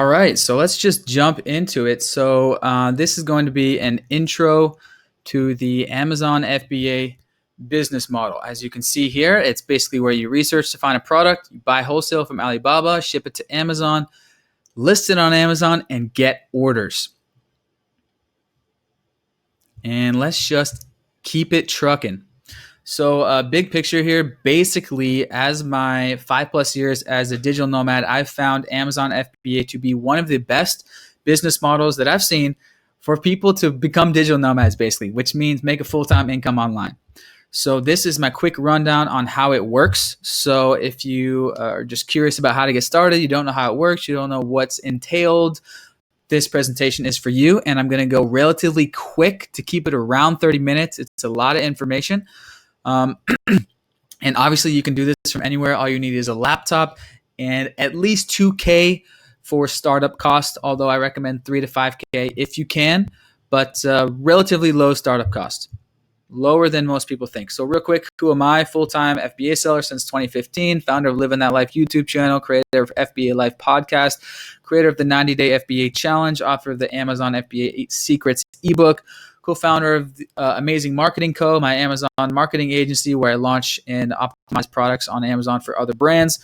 All right, so let's just jump into it. So this is going to be an intro to the Amazon FBA business model. As you can see here, it's basically where you research to find a product, you buy wholesale from Alibaba, ship it to Amazon, list it on Amazon, and get orders. And let's just keep it trucking. So big picture here, basically as my 5+ years as a digital nomad, I've found Amazon FBA to be one of the best business models that I've seen for people to become digital nomads, basically, which means make a full-time income online. So this is my quick rundown on how it works. So if you are just curious about how to get started, you don't know how it works, you don't know what's entailed, this presentation is for you. And I'm going to go relatively quick to keep it around 30 minutes. It's a lot of information. And obviously you can do this from anywhere. All you need is a laptop and at least $2,000 for startup cost, although I recommend $3,000 to $5,000 if you can, but relatively low startup cost, lower than most people think. So real quick, who am I? Full-time FBA seller since 2015, founder of Livin That Life YouTube channel, creator of FBA Life podcast, creator of the 90-day FBA challenge, author of the Amazon FBA Secrets ebook, co-founder of Amazing Marketing Co., my Amazon marketing agency where I launch and optimize products on Amazon for other brands.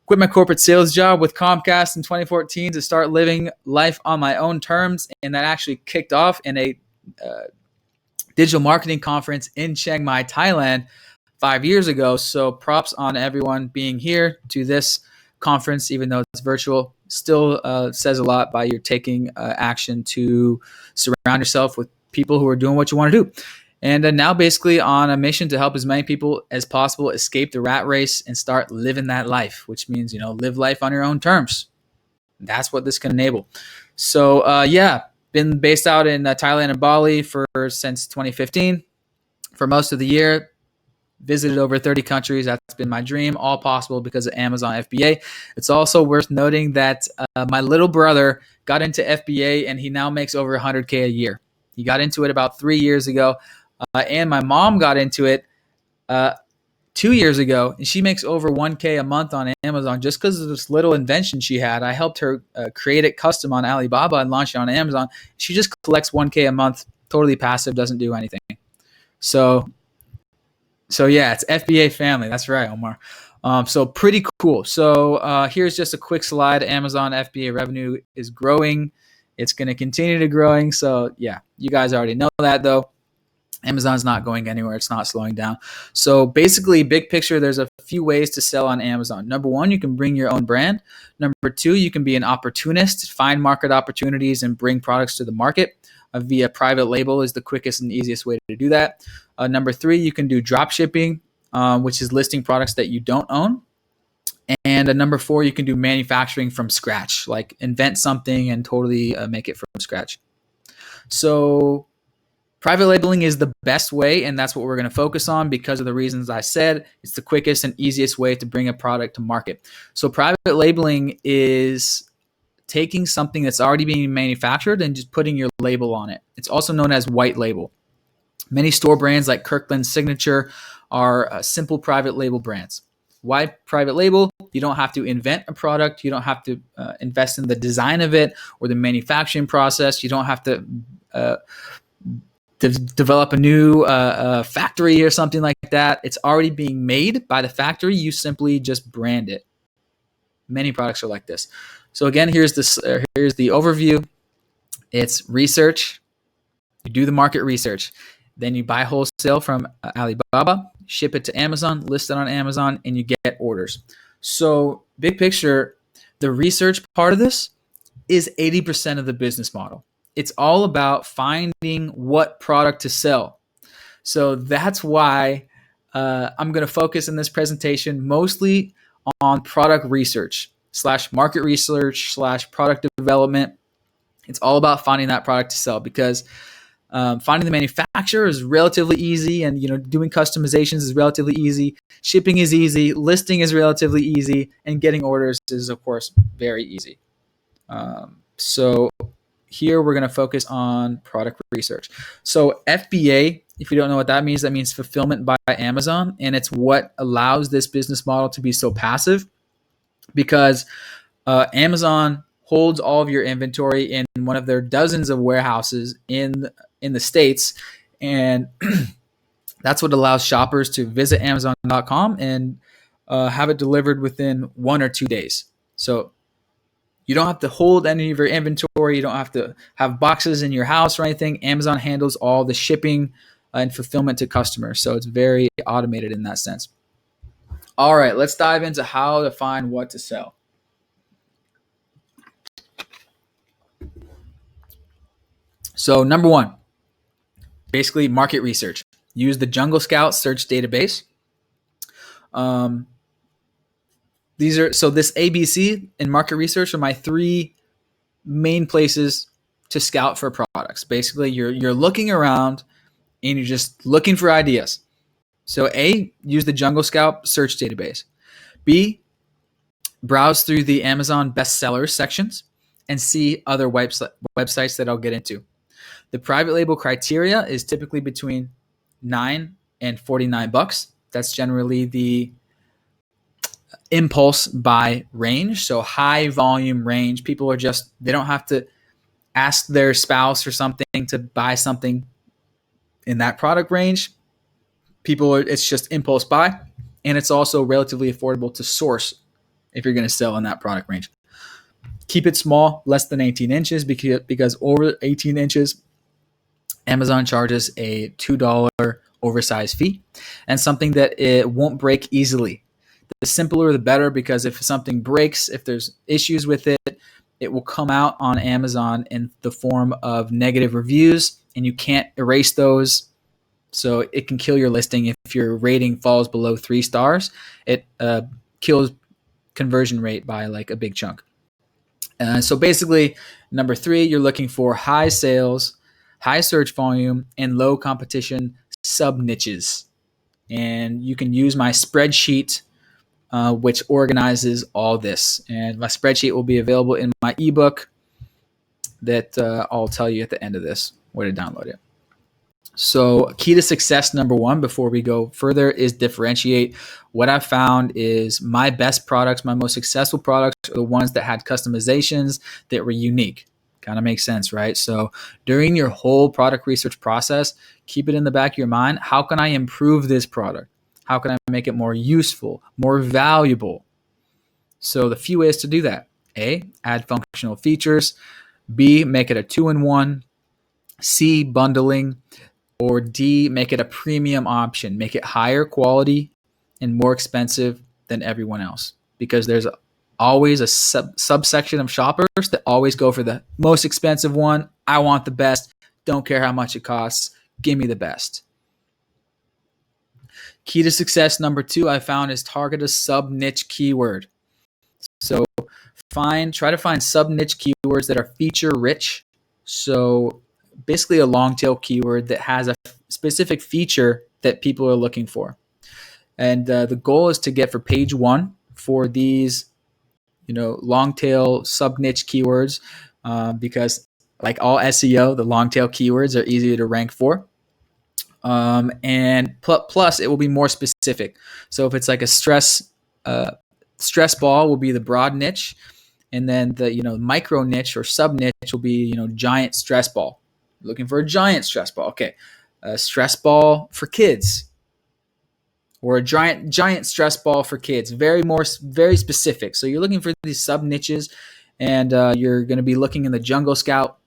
Quit my corporate sales job with Comcast in 2014 to start living life on my own terms, and that actually kicked off in a digital marketing conference in Chiang Mai, Thailand 5 years ago. So props on everyone being here to this conference, even though it's virtual. Still says a lot by your taking action to surround yourself with people who are doing what you want to do. And now basically on a mission to help as many people as possible escape the rat race and start living that life, which means, live life on your own terms. That's what this can enable. So been based out in Thailand and Bali since 2015 for most of the year. Visited over 30 countries. That's been my dream, all possible because of Amazon FBA. It's also worth noting that my little brother got into FBA and he now makes over $100,000 a year. He got into it about 3 years ago. And my mom got into it 2 years ago, and she makes over $1,000 a month on Amazon just because of this little invention she had. I helped her create it custom on Alibaba and launch it on Amazon. She just collects $1,000 a month, totally passive, doesn't do anything. So yeah, it's FBA family. That's right, Omar. So pretty cool. So here's just a quick slide. Amazon FBA revenue is growing. It's going to continue to growing. So yeah, you guys already know that though. Amazon's not going anywhere. It's not slowing down. So basically, big picture, there's a few ways to sell on Amazon. Number one, you can bring your own brand. Number two, you can be an opportunist, find market opportunities and bring products to the market. Via private label is the quickest and easiest way to do that. Number three, you can do drop shipping, which is listing products that you don't own. And number four, you can do manufacturing from scratch, like invent something and totally make it from scratch. So private labeling is the best way, and that's what we're going to focus on because of the reasons I said. It's the quickest and easiest way to bring a product to market. So private labeling is taking something that's already being manufactured and just putting your label on it. It's also known as white label. Many store brands like Kirkland Signature are simple private label brands. Why private label? You don't have to invent a product. You don't have to invest in the design of it or the manufacturing process. You don't have to develop a new factory or something like that. It's already being made by the factory. You simply just brand it. Many products are like this. So again, here's the overview. It's research. You do the market research. Then you buy wholesale from Alibaba, ship it to Amazon, list it on Amazon, and you get orders. So big picture, the research part of this is 80% of the business model. It's all about finding what product to sell. So that's why I'm going to focus in this presentation mostly on product research / market research / product development. It's all about finding that product to sell because finding the manufacturer is relatively easy, and doing customizations is relatively easy. Shipping is easy. Listing is relatively easy, and getting orders is, of course, very easy. So here we're going to focus on product research. So FBA, if you don't know what that means fulfillment by Amazon, and it's what allows this business model to be so passive because Amazon holds all of your inventory in one of their dozens of warehouses in the States. And that's what allows shoppers to visit Amazon.com and have it delivered within 1 or 2 days. So you don't have to hold any of your inventory. You don't have to have boxes in your house or anything. Amazon handles all the shipping and fulfillment to customers. So it's very automated in that sense. All right, let's dive into how to find what to sell. So number one, basically market research. Use the Jungle Scout search database. This ABC and market research are my three main places to scout for products. Basically, you're looking around and you're just looking for ideas. So A, use the Jungle Scout search database. B, browse through the Amazon Bestseller sections and see other websites that I'll get into. The private label criteria is typically between $9 and $49. That's generally the impulse buy range. So high volume range. People they don't have to ask their spouse or something to buy something in that product range. It's just impulse buy. And it's also relatively affordable to source if you're going to sell in that product range. Keep it small, less than 18 inches, because over 18 inches, Amazon charges a $2 oversized fee and something that it won't break easily. The simpler, the better, because if something breaks, if there's issues with it, it will come out on Amazon in the form of negative reviews, and you can't erase those. So it can kill your listing if your rating falls below 3 stars. It kills conversion rate by like a big chunk. So basically, number 3, you're looking for high sales, high search volume, and low competition sub niches. And you can use my spreadsheet, which organizes all this. And my spreadsheet will be available in my ebook that I'll tell you at the end of this where to download it. So key to success number 1 before we go further is differentiate. What I've found is my best products, my most successful products are the ones that had customizations that were unique. Kind of makes sense, right? So during your whole product research process, keep it in the back of your mind. How can I improve this product? How can I make it more useful, more valuable? So the few ways to do that: A, add functional features. B, make it a 2-in-1. C, bundling. Or D, make it a premium option. Make it higher quality and more expensive than everyone else. Because there's always a subsection of shoppers that always go for the most expensive one. I want the best. Don't care how much it costs. Give me the best. Key to success number 2 I found is target a sub-niche keyword. So try to find sub-niche keywords that are feature rich. So basically a long tail keyword that has a specific feature that people are looking for. And the goal is to get for page 1 for these, long tail sub niche keywords, because like all SEO, the long tail keywords are easier to rank for. And plus it will be more specific. So if it's like a stress ball will be the broad niche. And then the, micro niche or sub niche will be, giant stress ball. Looking for a giant stress ball. Okay. A stress ball for kids, or a giant stress ball for kids. Very specific. So you're looking for these sub niches, and you're going to be looking in the Jungle Scout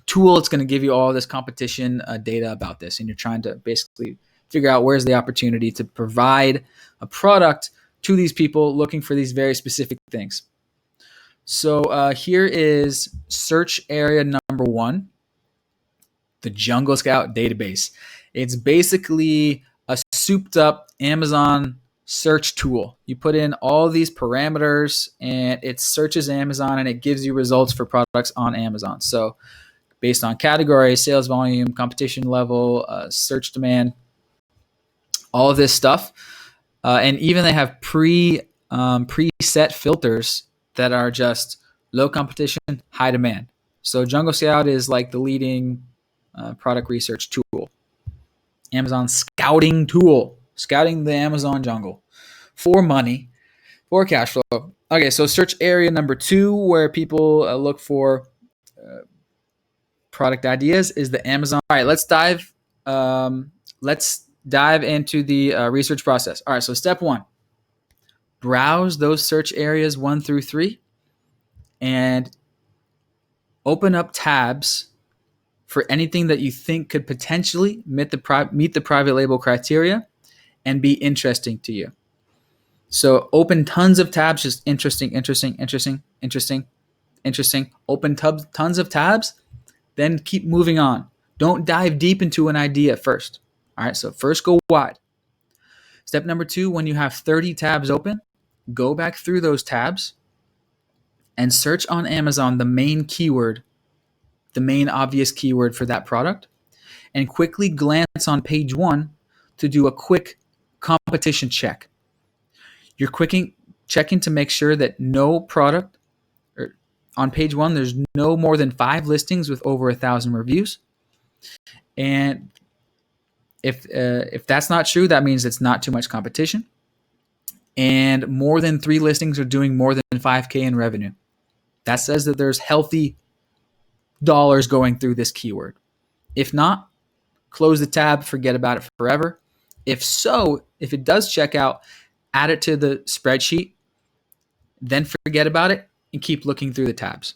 tool. It's going to give you all this competition data about this, and you're trying to basically figure out where's the opportunity to provide a product to these people looking for these very specific things. So here is search area number 1. The Jungle Scout database. It's basically a souped up Amazon search tool. You put in all these parameters and it searches Amazon and it gives you results for products on Amazon. So based on category, sales volume, competition level, search demand, all of this stuff. And even they have preset filters that are just low competition, high demand. So Jungle Scout is like the leading product research tool. Amazon scouting tool. Scouting the Amazon jungle for money, for cash flow. Okay, so search area number 2, where people look for product ideas, is the Amazon. All right, let's dive. Let's dive into the research process. All right, so step 1: browse those search areas 1 through 3, and open up tabs for anything that you think could potentially meet the private label criteria and be interesting to you. So open tons of tabs, just interesting, interesting, interesting, interesting, interesting. Open tons of tabs, then keep moving on. Don't dive deep into an idea first. All right, so first go wide. Step number 2: when you have 30 tabs open, go back through those tabs and search on Amazon the main keyword, the main obvious keyword for that product, and quickly glance on page 1 to do a quick competition check. You're checking to make sure that no product, or on page 1, there's no more than 5 listings with over 1,000 reviews. And if that's not true, that means it's not too much competition. And more than 3 listings are doing more than 5K in revenue. That says that there's healthy dollars going through this keyword. If not, close the tab, forget about it forever. If so, if it does check out, add it to the spreadsheet, then forget about it and keep looking through the tabs.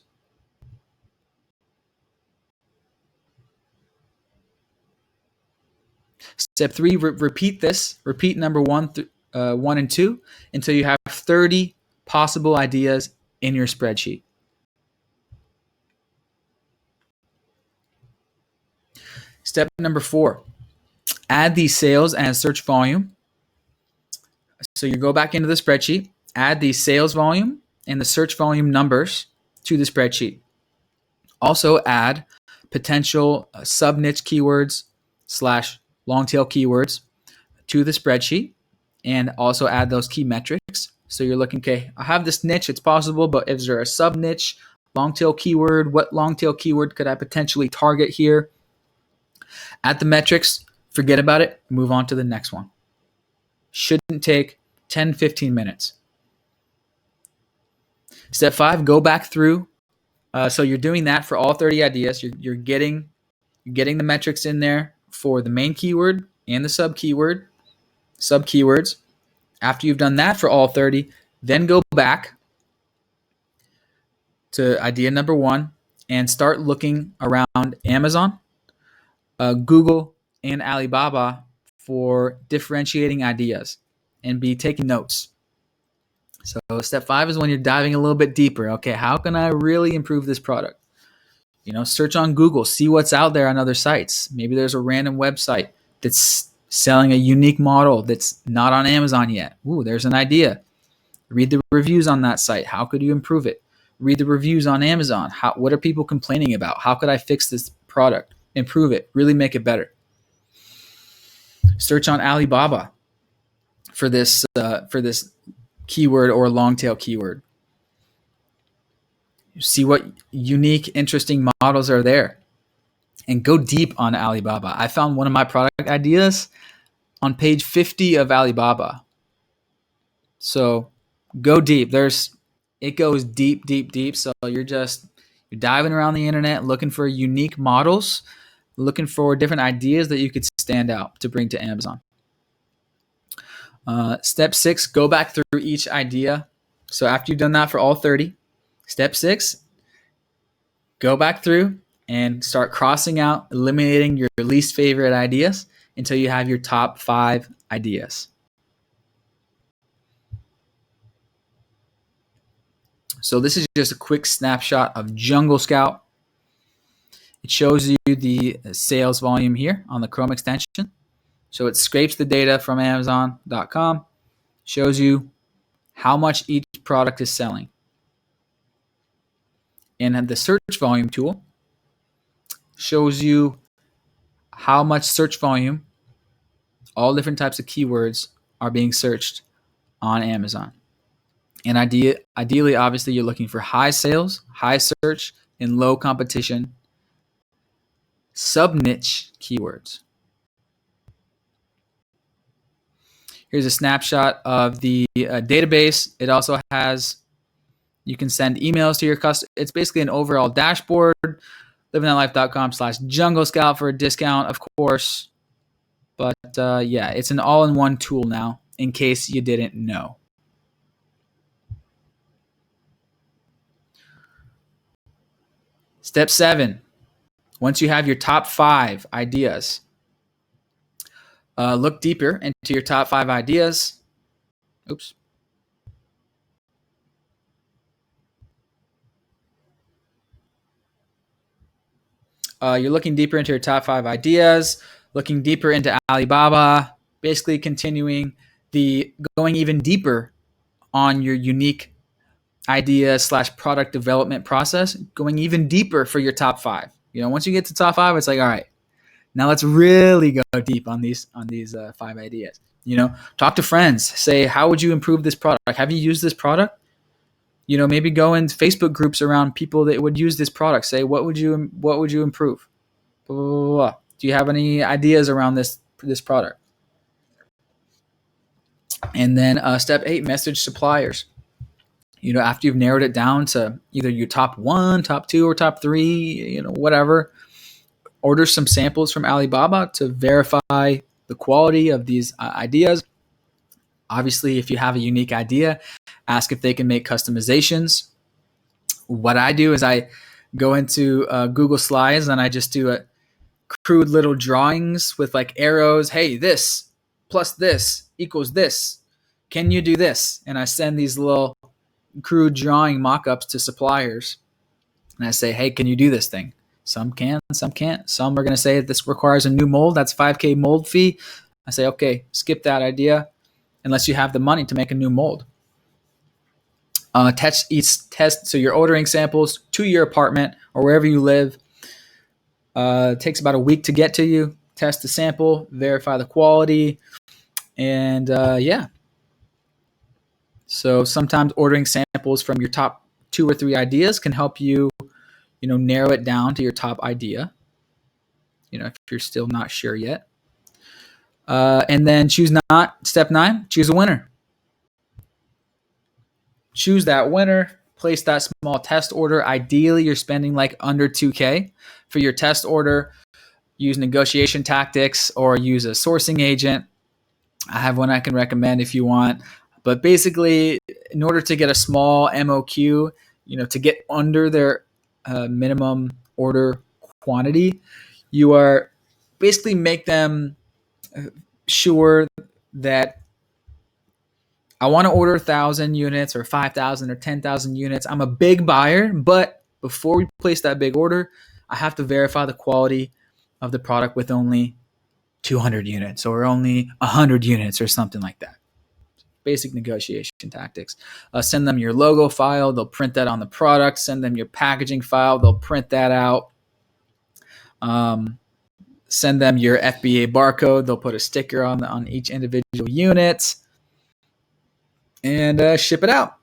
Step 3, repeat this. Repeat number 1 and 2 until you have 30 possible ideas in your spreadsheet. Step number 4, add the sales and search volume. So you go back into the spreadsheet, add the sales volume and the search volume numbers to the spreadsheet. Also add potential sub-niche keywords / long tail keywords to the spreadsheet, and also add those key metrics. So you're looking, okay, I have this niche, it's possible, but is there a sub-niche long tail keyword? What long tail keyword could I potentially target here? Add the metrics, forget about it, move on to the next one. Shouldn't take 10-15 minutes. Step 5, go back through. So you're doing that for all 30 ideas. You're getting the metrics in there for the main keyword and the sub keywords. After you've done that for all 30, then go back to idea number 1 and start looking around Amazon, Google, and Alibaba for differentiating ideas, and be taking notes. So step 5 is when you're diving a little bit deeper. Okay, how can I really improve this product? Search on Google, see what's out there on other sites. Maybe there's a random website that's selling a unique model that's not on Amazon yet. Ooh, there's an idea. Read the reviews on that site. How could you improve it? Read the reviews on Amazon. What are people complaining about? How could I fix this product? Improve it. Really make it better. Search on Alibaba for this keyword or long tail keyword. See what unique, interesting models are there, and go deep on Alibaba. I found one of my product ideas on page 50 of Alibaba. So go deep. It goes deep, deep, deep. So you're diving around the internet looking for unique models, looking for different ideas that you could stand out to bring to Amazon. Step 6, go back through each idea. So after you've done that for all 30, step 6, go back through and start crossing out, eliminating your least favorite ideas until you have your top 5 ideas. So this is just a quick snapshot of Jungle Scout. It shows you the sales volume here on the Chrome extension. So it scrapes the data from Amazon.com, shows you how much each product is selling. And the search volume tool shows you how much search volume, all different types of keywords, are being searched on Amazon. And ideally, obviously, you're looking for high sales, high search, and low competition sub-niche keywords. Here's a snapshot of the database. It also has You can send emails to your customer. It's basically an overall dashboard. livinthatlife.com/jungle scout for a discount, of course. But yeah, it's an all-in-one tool now, in case you didn't know. Step 7. Once you have your top 5 ideas, look deeper into your top 5 ideas. Oops. You're looking deeper into your top 5 ideas, looking deeper into Alibaba, basically continuing the going even deeper on your unique idea / product development process, going even deeper for your top 5. Once you get to top 5, it's like, all right, now let's really go deep on these 5 ideas. Talk to friends. Say, how would you improve this product? Have you used this product? Maybe go in Facebook groups around people that would use this product. Say, what would you improve? Blah, blah, blah, blah. Do you have any ideas around this product? And then step 8, message suppliers. After you've narrowed it down to either your top 1, top 2, or top 3, whatever, order some samples from Alibaba to verify the quality of these ideas. Obviously, if you have a unique idea, ask if they can make customizations. What I do is I go into Google Slides and I just do a crude little drawings with like arrows. Hey, this plus this equals this. Can you do this? And I send these little crude drawing mock-ups to suppliers. And I say, hey, can you do this thing? Some can, some can't. Some are going to say this requires a new mold. That's $5,000 mold fee. I say, okay, skip that idea unless you have the money to make a new mold. Test. So you're ordering samples to your apartment or wherever you live. It takes about a week to get to you. Test the sample, verify the quality, and yeah. So sometimes ordering samples from your top 2 or 3 ideas can help you, narrow it down to your top idea. If you're still not sure yet. And then step 9, choose a winner. Choose that winner. Place that small test order. Ideally, you're spending like under $2,000 for your test order. Use negotiation tactics or use a sourcing agent. I have one I can recommend if you want. But basically, in order to get a small MOQ, to get under their minimum order quantity, you are basically make them sure that I want to order 1,000 units or 5,000 or 10,000 units. I'm a big buyer, but before we place that big order, I have to verify the quality of the product with only 200 units or only 100 units or something like that. Basic negotiation tactics. Send them your logo file. They'll print that on the product. Send them your packaging file. They'll print that out. Send them your FBA barcode. They'll put a sticker on each individual unit and ship it out.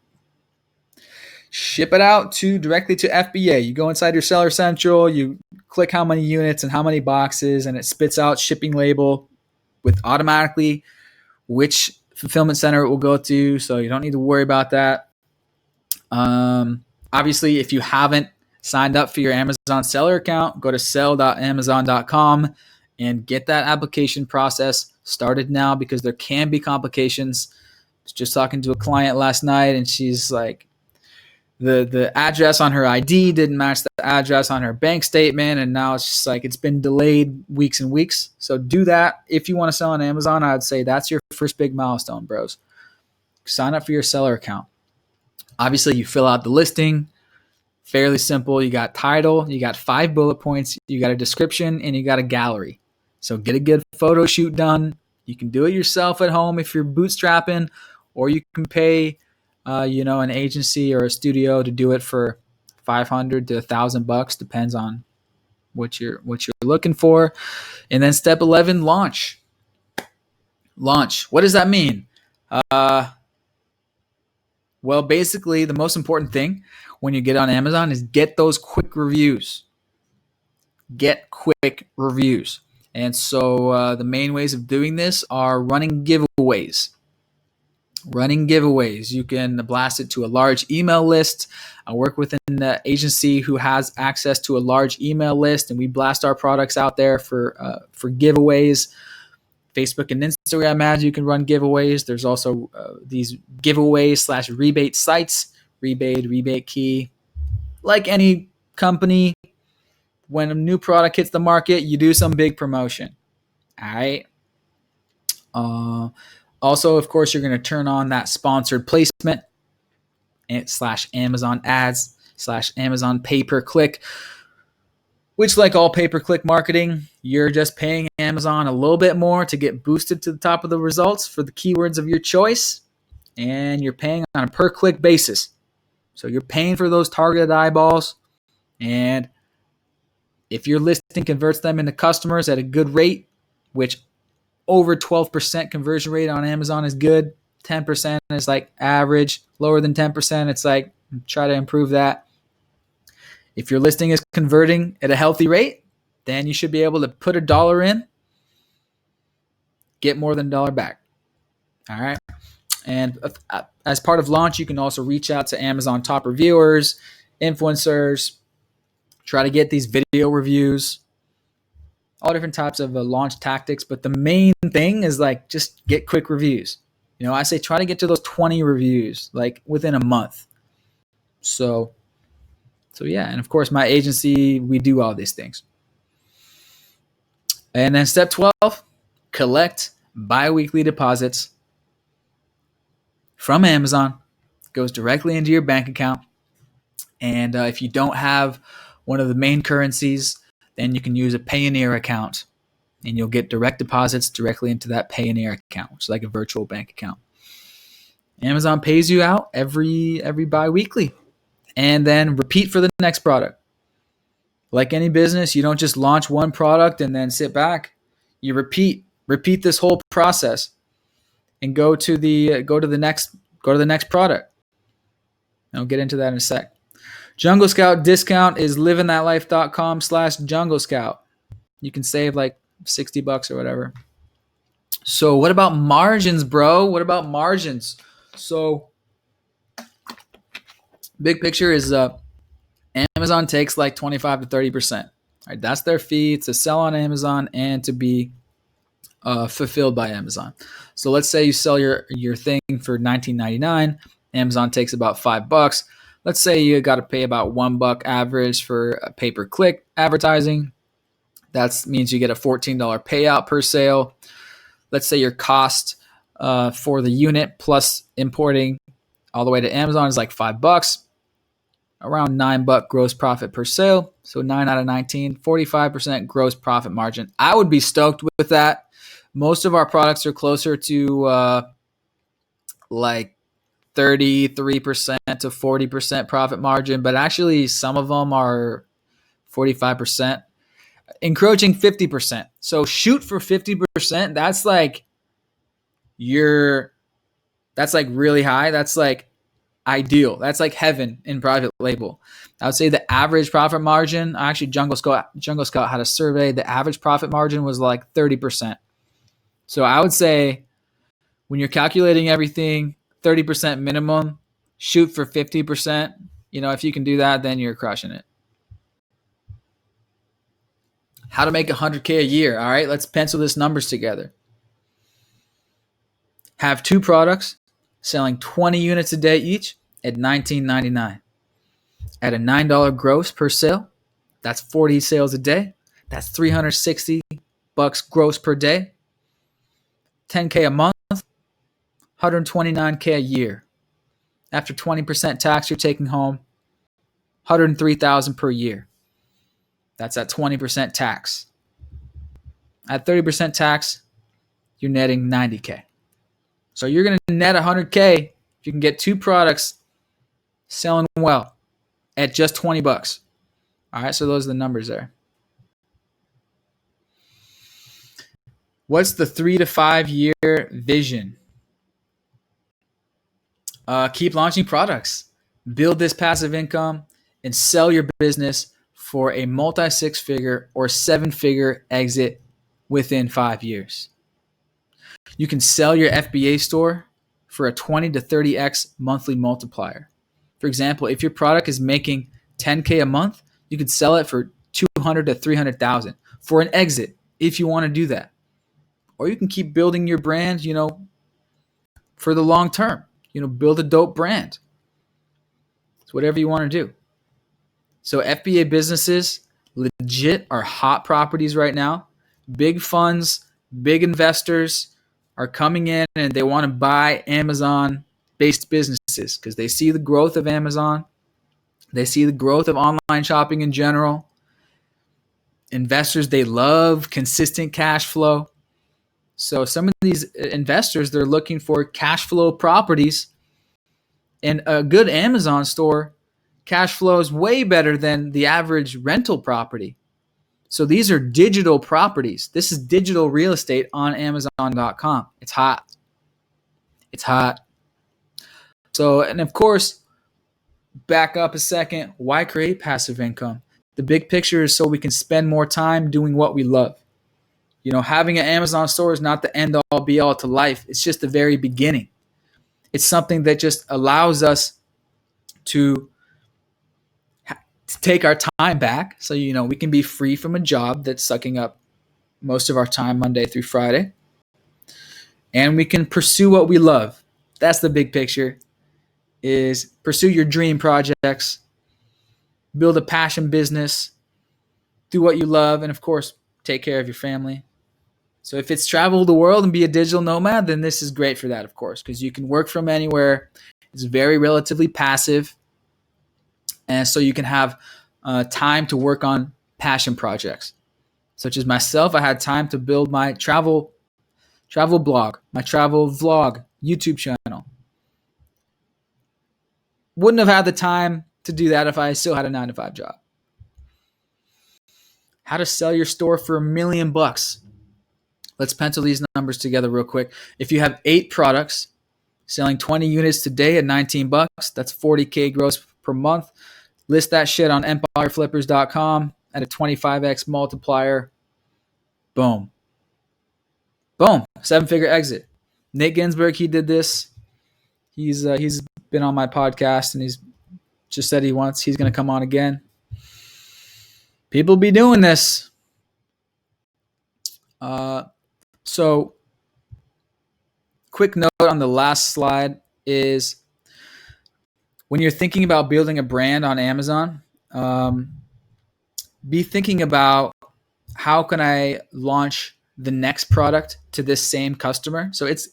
Ship it out directly to FBA. You go inside your Seller Central. You click how many units and how many boxes, and it spits out shipping label with automatically which fulfillment center it will go to, so you don't need to worry about that. Obviously, if you haven't signed up for your Amazon seller account, go to sell.amazon.com and get that application process started now, because there can be complications. I was just talking to a client last night, and she's like, the address on her ID didn't match the address on her bank statement, and now it's just like it's been delayed weeks and weeks. So do that. If you want to sell on Amazon, I'd say that's your first big milestone, bros. Sign up for your seller account. Obviously, you fill out the listing. Fairly simple. You got title, you got 5 bullet points, you got a description, and you got a gallery. So get a good photo shoot done. You can do it yourself at home if you're bootstrapping, or you can pay an agency or a studio to do it for $500 to $1,000, depends on what you're looking for. And then step 11, launch. What does that mean? Well, basically, the most important thing when you get on Amazon is get those quick reviews. And so the main ways of doing this are running giveaways. Running giveaways. You can blast it to a large email list. I work with an agency who has access to a large email list, and we blast our products out there for giveaways. Facebook and Instagram ads, you can run giveaways. There's also these giveaways / rebate sites, rebate key. Like any company, when a new product hits the market, you do some big promotion. All right. Also, of course, you're going to turn on that sponsored placement / Amazon ads / Amazon pay-per-click, which, like all pay-per-click marketing, you're just paying Amazon a little bit more to get boosted to the top of the results for the keywords of your choice, and you're paying on a per-click basis. So you're paying for those targeted eyeballs, and if your listing converts them into customers at a good rate, which over 12% conversion rate on Amazon is good, 10% is like average, lower than 10%, it's like try to improve that. If your listing is converting at a healthy rate, then you should be able to put $1 in, get more than $1 back. All right. And as part of launch, you can also reach out to Amazon top reviewers, influencers, try to get these video reviews, all different types of launch tactics. But the main thing is like just get quick reviews. I say try to get to those 20 reviews like within a month. So yeah, and of course my agency, we do all these things. And then step 12, collect bi-weekly deposits from Amazon. It goes directly into your bank account. And if you don't have one of the main currencies, then you can use a Payoneer account, and you'll get direct deposits directly into that Payoneer account, which is like a virtual bank account. Amazon pays you out every bi-weekly, and then repeat for the next product. Like any business, you don't just launch one product and then sit back. You repeat this whole process, and go to the next product. I'll get into that in a sec. Jungle Scout discount is livinthatlife.com/Jungle Scout. You can save like $60 or whatever. So what about margins, bro? What about margins? So big picture is Amazon takes like 25 to 30%. Right, that's their fee to sell on Amazon and to be fulfilled by Amazon. So let's say you sell your thing for $19.99. Amazon takes about $5. Let's say you got to pay about $1 average for a pay-per-click advertising. That means you get a $14 payout per sale. Let's say your cost for the unit plus importing all the way to Amazon is like $5. Around $9 gross profit per sale. So 9 out of 19, 45% gross profit margin. I would be stoked with that. Most of our products are closer to like 33% to 40% profit margin, but actually some of them are 45%, encroaching 50%. So shoot for 50%. That's like really high. That's like ideal. That's like heaven in private label. I would say the average profit margin, actually Jungle Scout had a survey. The average profit margin was like 30%. So I would say when you're calculating everything, 30% minimum, shoot for 50%. If you can do that, then you're crushing it. How to make $100K a year. All right, let's pencil these numbers together. Have 2 products selling 20 units a day each at $19.99. At a $9 gross per sale, that's 40 sales a day. That's $360 gross per day. 10K a month, $129K a year. After 20% tax, you're taking home $103,000 per year. That's at 20% tax. At 30% tax, you're netting $90K. So you're going to net $100K if you can get 2 products selling well at just $20. All right, so those are the numbers there. What's the 3 to 5 year vision? Keep launching products, build this passive income, and sell your business for a multi-6-figure or 7-figure exit within 5 years. You can sell your FBA store for a 20 to 30x monthly multiplier. For example, if your product is making 10K a month, you could sell it for 200 to 300,000 for an exit if you want to do that. Or you can keep building your brand, for the long term. Build a dope brand. It's whatever you want to do. So FBA businesses legit are hot properties right now. Big funds, big investors are coming in and they want to buy Amazon-based businesses because they see the growth of Amazon. They see the growth of online shopping in general. Investors, they love consistent cash flow. So some of these investors, they're looking for cash flow properties. And a good Amazon store cash flow is way better than the average rental property. So these are digital properties. This is digital real estate on Amazon.com. It's hot. It's hot. So, and of course, back up a second. Why create passive income? The big picture is so we can spend more time doing what we love. Having an Amazon store is not the end all be all to life. It's just the very beginning. It's something that just allows us to take our time back. So, we can be free from a job that's sucking up most of our time Monday through Friday. And we can pursue what we love. That's the big picture, is pursue your dream projects, build a passion business, do what you love, and of course, take care of your family. So if it's travel the world and be a digital nomad, then this is great for that, of course, because you can work from anywhere. It's very relatively passive. And so you can have time to work on passion projects. Such as myself, I had time to build my travel blog, my travel vlog YouTube channel. Wouldn't have had the time to do that if I still had a 9-to-5 job. How to sell your store for $1 million. Let's pencil these numbers together real quick. If you have 8 products, selling 20 units today at $19, that's $40K gross per month. List that shit on empireflippers.com at a 25x multiplier. Boom. Boom. 7-figure exit. Nate Ginsburg, he did this. He's been on my podcast and he's just said he's going to come on again. People be doing this. So quick note on the last slide is when you're thinking about building a brand on Amazon, be thinking about how can I launch the next product to this same customer. So it's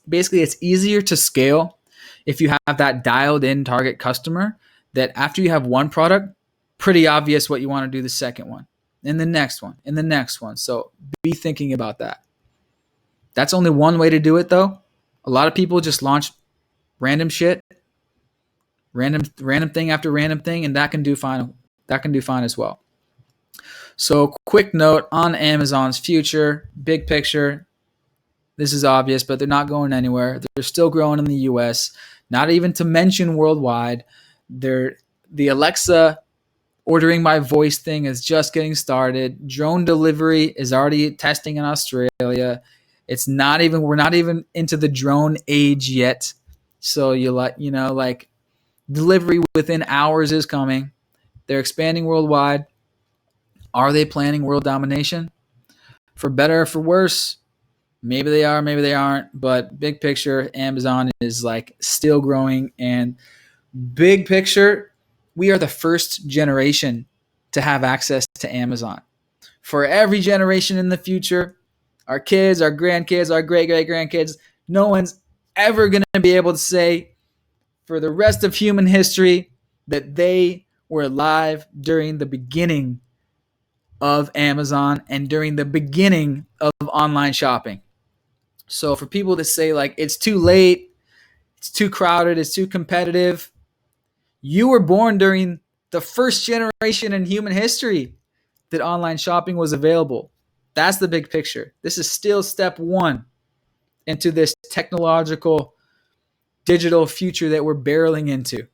easier to scale if you have that dialed in target customer, that after you have one product, pretty obvious what you want to do the second one and the next one and the next one. So be thinking about that. That's only one way to do it though. A lot of people just launch random shit, random thing after random thing, and that can do fine. That can do fine as well. So quick note on Amazon's future, big picture. This is obvious, but they're not going anywhere. They're still growing in the US, not even to mention worldwide. The Alexa ordering by voice thing is just getting started. Drone delivery is already testing in Australia. We're not even into the drone age yet. So delivery within hours is coming. They're expanding worldwide. Are they planning world domination? For better or for worse? Maybe they are, maybe they aren't. But big picture, Amazon is still growing. And big picture, we are the first generation to have access to Amazon. For every generation in the future, our kids, our grandkids, our great-great-grandkids, no one's ever going to be able to say for the rest of human history that they were alive during the beginning of Amazon and during the beginning of online shopping. So for people to say it's too late, it's too crowded, it's too competitive, you were born during the first generation in human history that online shopping was available. That's the big picture. This is still step one into this technological digital future that we're barreling into.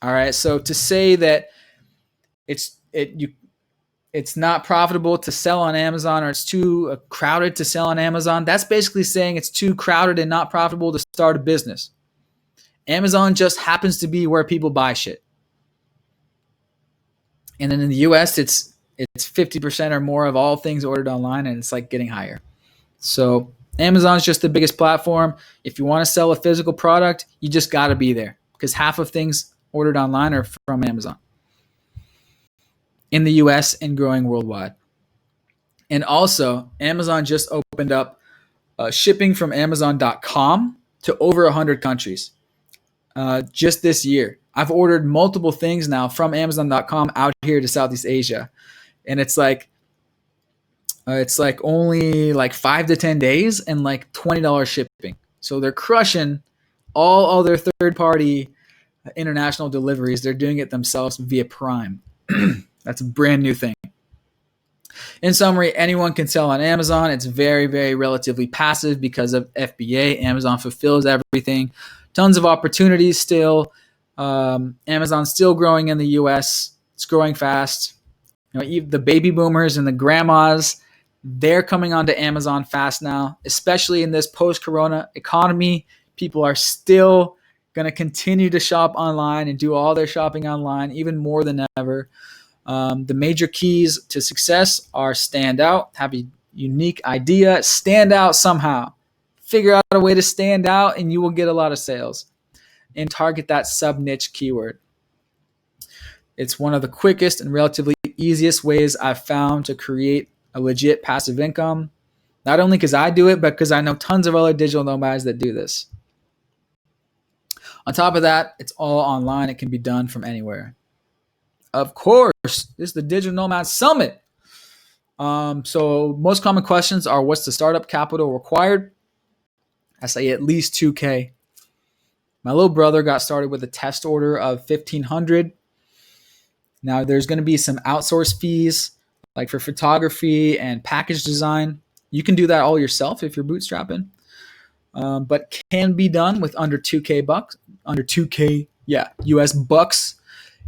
All right. So to say that it's not profitable to sell on Amazon, or it's too crowded to sell on Amazon. That's basically saying it's too crowded and not profitable to start a business. Amazon just happens to be where people buy shit. And then in the US, it's 50% or more of all things ordered online, and it's like getting higher. So Amazon's just the biggest platform. If you want to sell a physical product, you just got to be there, because half of things ordered online are from Amazon in the US and growing worldwide. And also, Amazon just opened up shipping from Amazon.com to over 100 countries just this year. I've ordered multiple things now from Amazon.com out here to Southeast Asia. And it's like only like 5 to 10 days and like $20 shipping. So they're crushing all other third-party international deliveries. They're doing it themselves via Prime. That's a brand new thing. In summary, anyone can sell on Amazon. It's very, very relatively passive because of FBA. Amazon fulfills everything. Tons of opportunities still. Amazon's still growing in the US. It's growing fast. The baby boomers and the grandmas, they're coming onto Amazon fast now, especially in this post-corona economy. People are still going to continue to shop online and do all their shopping online, even more than ever. The major keys to success are stand out, have a unique idea, stand out somehow. Figure out a way to stand out and you will get a lot of sales. And target that sub-niche keyword. It's one of the quickest and relatively easiest ways I've found to create a legit passive income. Not only because I do it, but because I know tons of other digital nomads that do this. On top of that, it's all online. It can be done from anywhere. Of course, this is the Digital Nomad Summit. So most common questions are, what's the startup capital required? I say at least $2,000. My little brother got started with a test order of $1,500. Now there's going to be some outsource fees, like for photography and package design. You can do that all yourself if you're bootstrapping, but can be done with under $2,000 US bucks,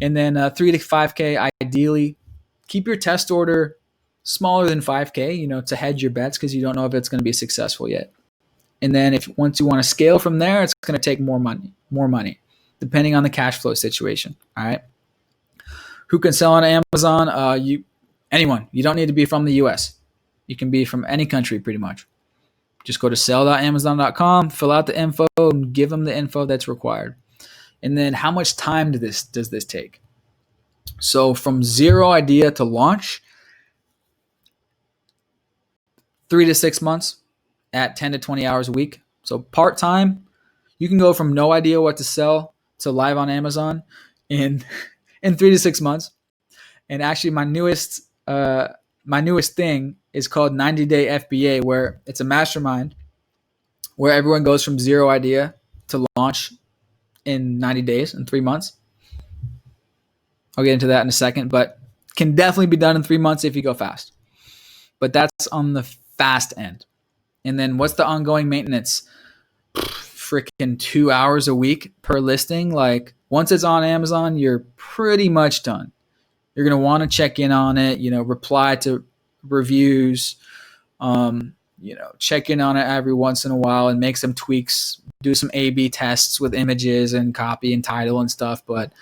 and then $3,000 to $5,000 ideally. Keep your test order smaller than $5,000, to hedge your bets, because you don't know if it's going to be successful yet. And then once you want to scale from there, it's going to take more money, depending on the cash flow situation. All right. Who can sell on Amazon? Anyone. You don't need to be from the US. You can be from any country pretty much. Just go to sell.amazon.com, fill out the info, and give them the info that's required. And then how much time does this take? So from zero idea to launch, 3 to 6 months at 10 to 20 hours a week. So part-time, you can go from no idea what to sell to live on Amazon in 3 to 6 months. And actually my newest thing is called 90-Day FBA, where it's a mastermind where everyone goes from zero idea to launch in 90 days, in 3 months. I'll get into that in a second, but can definitely be done in 3 months if you go fast. But that's on the fast end. And then what's the ongoing maintenance? Freaking 2 hours a week per listing. Like once it's on Amazon, you're pretty much done. You're going to want to check in on it, reply to reviews, check in on it every once in a while and make some tweaks, do some A/B tests with images and copy and title and stuff. But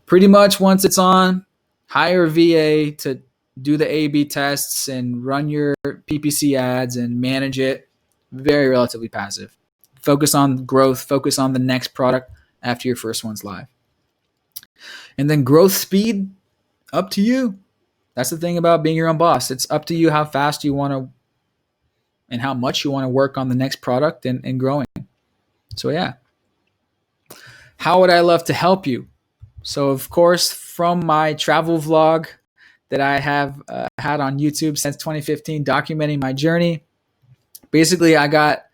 pretty much once it's on, hire a VA to do the A/B tests and run your PPC ads and manage it. Very relatively passive. Focus on growth, focus on the next product after your first one's live. And then growth speed, up to you. That's the thing about being your own boss. It's up to you how fast you want to and how much you want to work on the next product and growing. So yeah. How would I love to help you? So of course, from my travel vlog that I have had on YouTube since 2015, documenting my journey, basically I got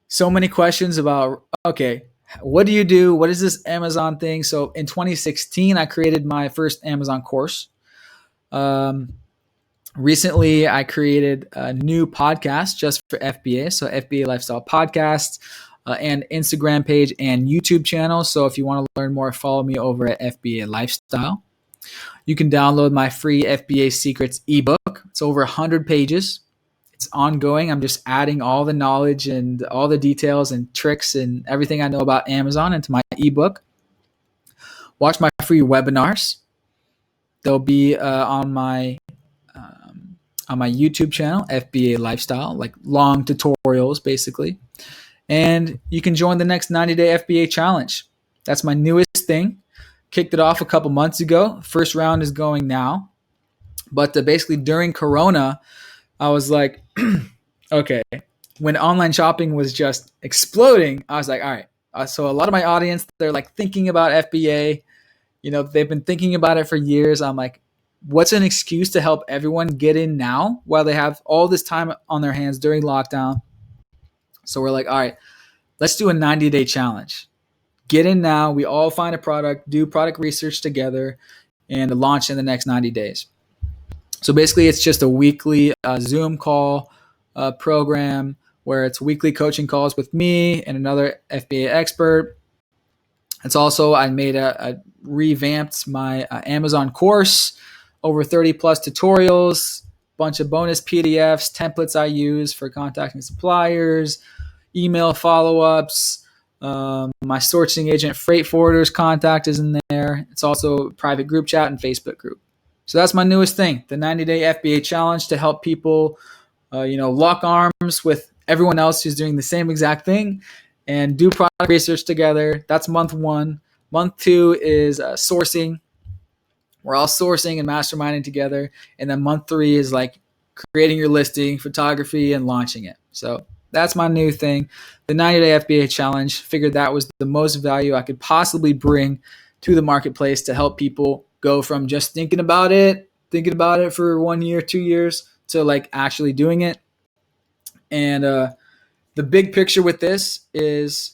so many questions about, okay, what do you do? What is this Amazon thing? So in 2016, I created my first Amazon course. Recently, I created a new podcast just for FBA. So FBA Lifestyle Podcast, and Instagram page and YouTube channel. So if you want to learn more, follow me over at FBA Lifestyle. You can download my free FBA Secrets ebook. It's over 100 pages. It's ongoing. I'm just adding all the knowledge and all the details and tricks and everything I know about Amazon into my ebook. Watch my free webinars. They'll be on my YouTube channel, FBA Lifestyle, like long tutorials basically. And you can join the next 90-day FBA challenge. That's my newest thing. Kicked it off a couple months ago. First round is going now. But basically during Corona, I was like, okay, when online shopping was just exploding, I was like, all right. So a lot of my audience, they're like thinking about FBA. You know, they've been thinking about it for years. I'm like, what's an excuse to help everyone get in now while they have all this time on their hands during lockdown? So we're like, all right, let's do a 90-day challenge. Get in now. We all find a product, do product research together, and launch in the next 90 days. So basically, it's just a weekly Zoom call program where it's weekly coaching calls with me and another FBA expert. It's also, I made a revamped my Amazon course, over 30 plus tutorials, bunch of bonus PDFs, templates I use for contacting suppliers, email follow-ups. My sourcing agent freight forwarders contact is in there. It's also a private group chat and Facebook group. So that's my newest thing, the 90-day FBA challenge to help people, lock arms with everyone else who's doing the same exact thing and do product research together. That's month 1. Month 2 is sourcing. We're all sourcing and masterminding together. And then month 3 is like creating your listing, photography, and launching it. So that's my new thing. The 90-day FBA challenge. Figured that was the most value I could possibly bring to the marketplace to help people go from just thinking about it for 1 year, 2 years, to like actually doing it. And the big picture with this is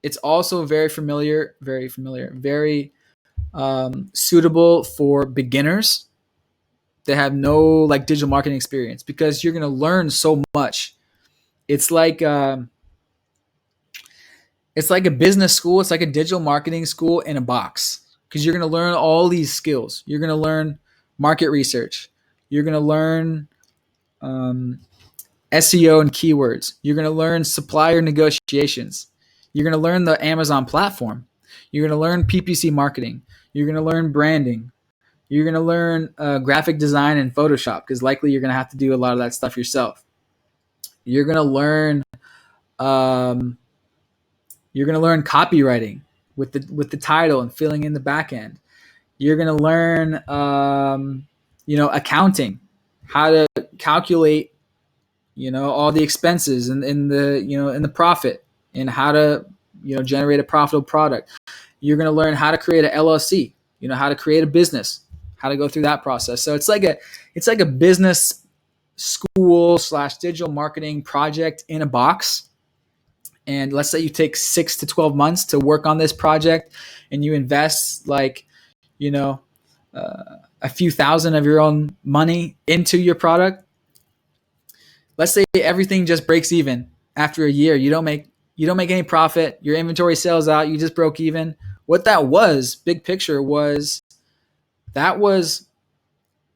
it's also very suitable for beginners that have no like digital marketing experience, because you're going to learn so much. It's like a business school. It's like a digital marketing school in a box, because you're going to learn all these skills. You're going to learn market research. You're going to learn SEO and keywords. You're going to learn supplier negotiations. You're going to learn the Amazon platform. You're going to learn PPC marketing. You're going to learn branding. You're going to learn graphic design and Photoshop, because likely you're going to have to do a lot of that stuff yourself. You're going to learn copywriting with the title and filling in the back end. You're going to learn accounting, how to calculate all the expenses and in the profit, and how to generate a profitable product. You're going to learn how to create an LLC, how to create a business, how to go through that process. So it's like a business school / digital marketing project in a box. And let's say you take 6 to 12 months to work on this project, and you invest a few thousand of your own money into your product. Let's say everything just breaks even after a year. You don't make any profit. Your inventory sells out. You just broke even. What that was, big picture, was that was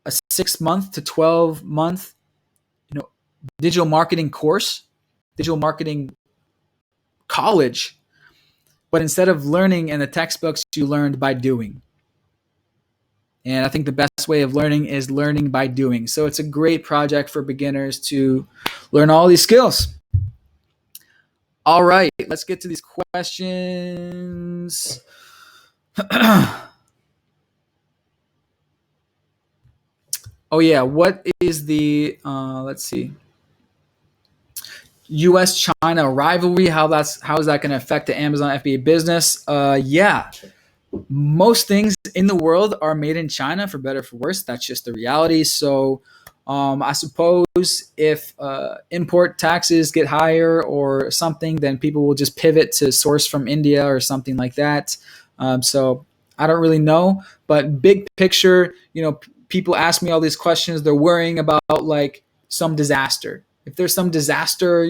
a 6 month to 12 month, digital marketing course, digital marketing college. But instead of learning in the textbooks, you learned by doing. And I think the best way of learning is learning by doing. So it's a great project for beginners to learn all these skills. All right, let's get to these questions. Oh yeah, what is the let's see, U.S.-China rivalry? How is that going to affect the Amazon FBA business? Yeah, most things in the world are made in China, for better or for worse. That's just the reality. So I suppose if import taxes get higher or something, then people will just pivot to source from India or something like that. So I don't really know, but big picture, people ask me all these questions. They're worrying about like some disaster. If there's some disaster,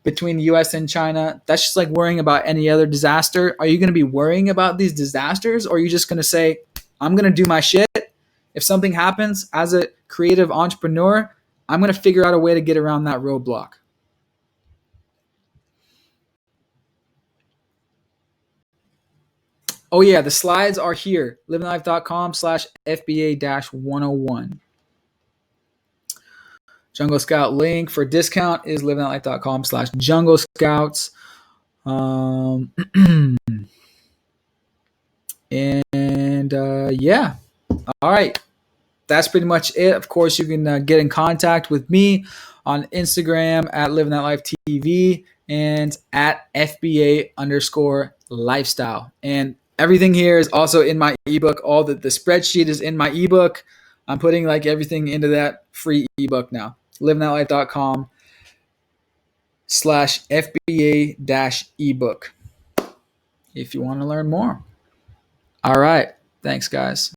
between the US and China, that's just like worrying about any other disaster. Are you going to be worrying about these disasters, or are you just going to say, I'm going to do my shit. If something happens as a creative entrepreneur, I'm going to figure out a way to get around that roadblock. Oh yeah, the slides are here. livinthatlife.com/FBA-101. Jungle Scout link for discount is livinthatlife.com/Jungle Scouts. Yeah. All right. That's pretty much it. Of course, you can get in contact with me on Instagram at Livin That Life TV and at FBA_lifestyle. And everything here is also in my ebook. All the spreadsheet is in my ebook. I'm putting like everything into that free ebook now. livinthatlife.com/FBA-ebook if you want to learn more. All right. Thanks, guys.